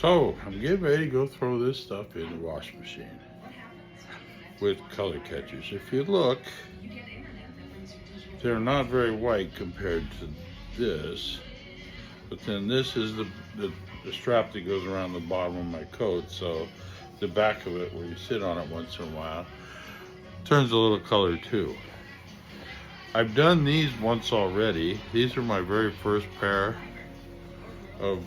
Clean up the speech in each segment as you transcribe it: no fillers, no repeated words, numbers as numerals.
So I'm getting ready to go throw this stuff in the washing machine with color catchers. If you look, they're not very white compared to this, but then this is the strap that goes around the bottom of my coat, so the back of it where you sit on it once in a while turns a little color too. I've done these once already. These are my very first pair of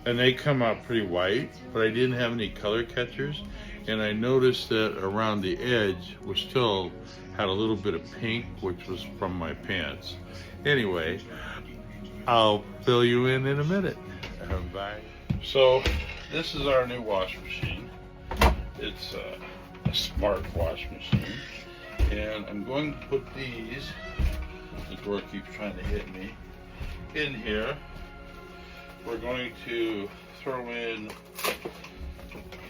and they come out pretty white, but I didn't have any color catchers, and I noticed that around the edge was still had a little bit of pink, which was from my pants. Anyway, I'll fill you in a minute. Bye. So this is our new washing machine. It's a smart washing machine, and I'm going to put these, the door keeps trying to hit me, in here. We're going to throw in,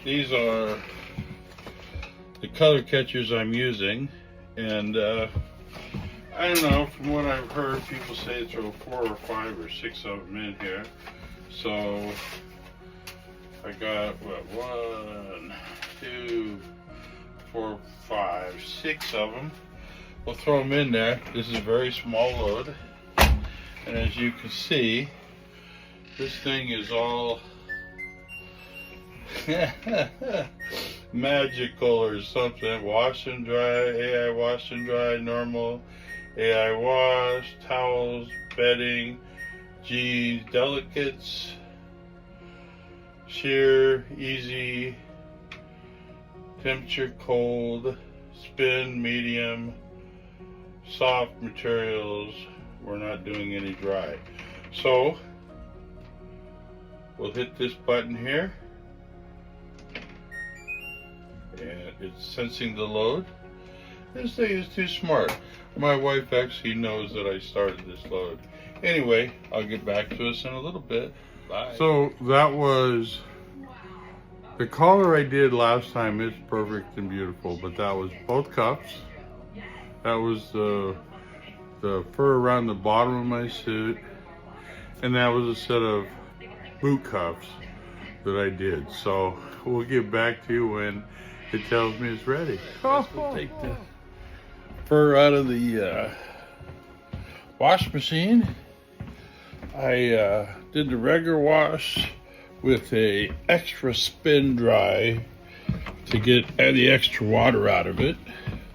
these are the color catchers I'm using, and I don't know, from what I've heard, people say throw 4 or 5 or 6 of them in here. So I got, what, 1, 2, 4, 5, 6 of them. We'll throw them in there. This is a very small load, and as you can see, this thing is all magical or something. Wash and dry, AI wash and dry, normal, AI wash, towels, bedding, jeans, delicates, sheer, easy, temperature cold, spin, medium, soft materials. We're not doing any dry. So we'll hit this button here, and it's sensing the load. This thing is too smart. My wife actually knows that I started this load. Anyway, I'll get back to us in a little bit. Bye. So that was the collar I did last time. Is perfect and beautiful, but that was both cuffs. That was the fur around the bottom of my suit, and that was a set of boot cuffs that I did. So we'll get back to you when it tells me it's ready. We'll take the fur out of the wash machine. I did the regular wash with a extra spin dry to get the extra water out of it.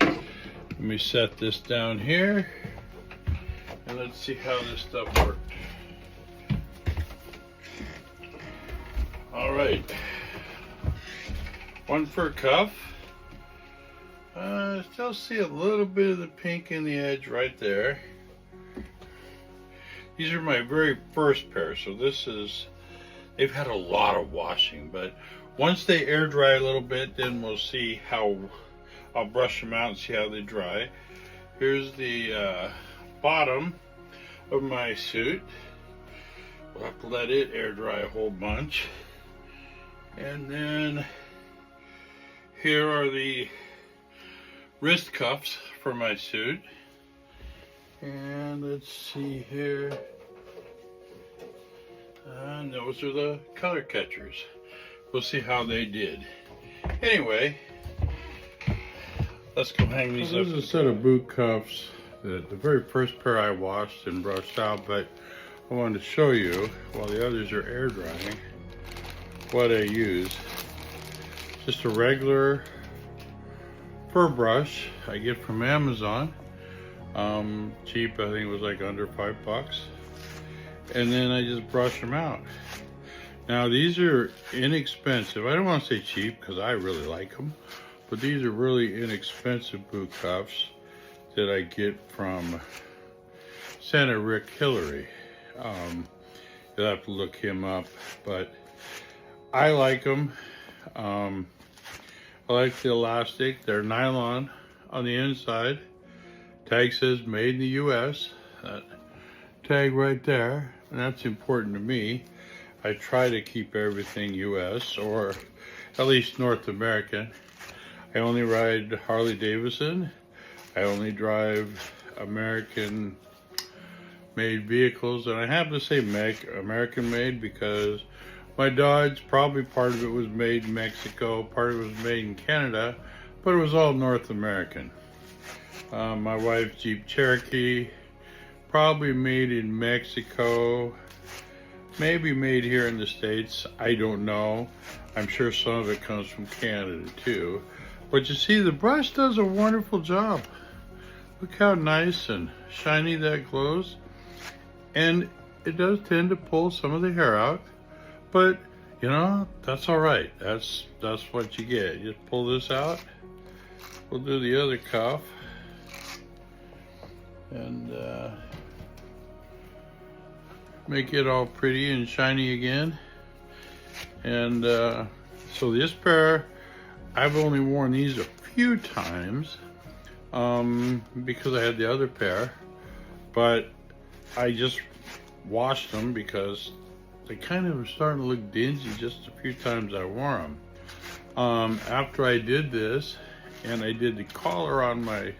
Let me set this down here, and let's see how this stuff works. All right, one fur cuff. Still see a little bit of the pink in the edge right there. These are my very first pair, so this is, they've had a lot of washing, but once they air dry a little bit, then we'll see how, I'll brush them out and see how they dry. Here's the bottom of my suit. We'll have to let it air dry a whole bunch. And then here are the wrist cuffs for my suit. And let's see here. And those are the color catchers. We'll see how they did. Anyway, let's go hang these up. This is a set of boot cuffs, the very first pair I washed and brushed out, but I wanted to show you, while the others are air drying, what I use. Just a regular fur brush I get from Amazon. Cheap, I think it was like under $5. And then I just brush them out. Now these are inexpensive. I don't want to say cheap because I really like them, but these are really inexpensive boot cuffs that I get from Santa Rick Hillary. You'll have to look him up, but I like them. I like the elastic. They're nylon on the inside. Tag says made in the US. That tag right there, and that's important to me. I try to keep everything US, or at least North American. I only ride Harley Davidson. I only drive American made vehicles, and I have to say American made because My Dodge, probably part of it was made in Mexico, part of it was made in Canada, but it was all North American. My wife's Jeep Cherokee, probably made in Mexico, maybe made here in the States, I don't know. I'm sure some of it comes from Canada too. But you see, the brush does a wonderful job. Look how nice and shiny that glows. And it does tend to pull some of the hair out, but you know, that's all right. That's what you get. You just pull this out. We'll do the other cuff. And make it all pretty and shiny again. And so this pair, I've only worn these a few times because I had the other pair, but I just washed them because they kind of were starting to look dingy just a few times I wore them. After I did this, and I did the collar on my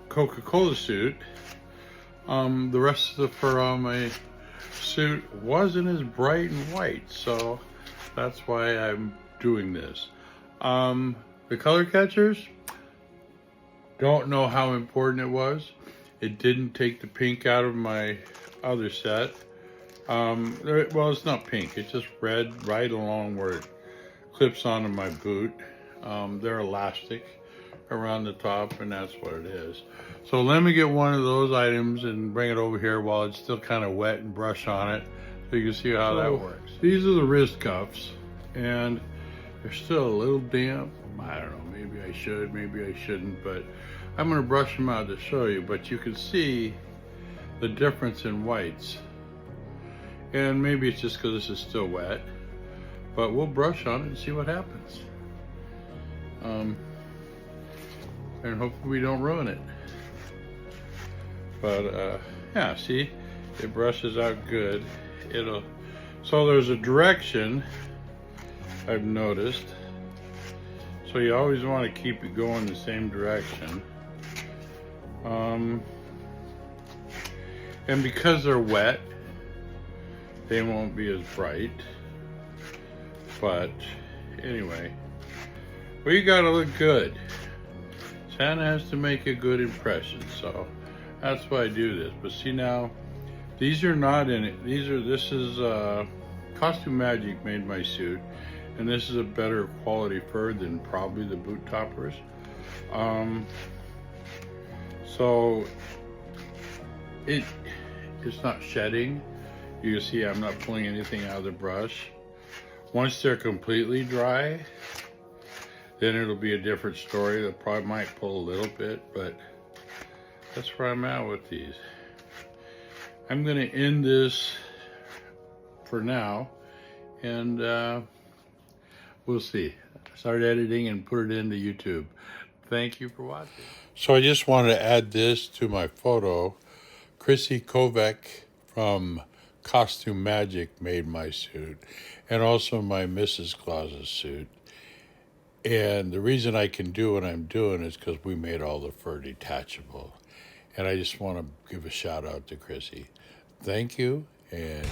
Coca-Cola suit, the rest of the fur on my suit wasn't as bright and white, so that's why I'm doing this. The color catchers, don't know how important it was. It didn't take the pink out of my other set. Well, it's not pink, it's just red right along where it clips onto my boot. They're elastic around the top, and that's what it is. So let me get one of those items and bring it over here while it's still kind of wet and brush on it so you can see how that works. These are the wrist cuffs, and they're still a little damp. I don't know, maybe I should, maybe I shouldn't, but I'm gonna brush them out to show you, but you can see the difference in whites. And maybe it's just because this is still wet, but we'll brush on it and see what happens. And hopefully we don't ruin it. But yeah, see, it brushes out good. So there's a direction I've noticed. So you always want to keep it going the same direction. And because they're wet, they won't be as bright. But anyway, we gotta look good. Santa has to make a good impression, so that's why I do this. But see now, these are not in it. This is Costume Magic made my suit, and this is a better quality fur than probably the boot toppers. So it's not shedding. You can see I'm not pulling anything out of the brush. Once they're completely dry, then it'll be a different story. That probably might pull a little bit, but that's where I'm at with these. I'm gonna end this for now, and we'll see. Start editing and put it into YouTube. Thank you for watching. So I just wanted to add this to my photo. Chrissy Kovac from Costume Magic made my suit, and also my Mrs. Claus's suit. And the reason I can do what I'm doing is because we made all the fur detachable. And I just want to give a shout out to Chrissy. Thank you, and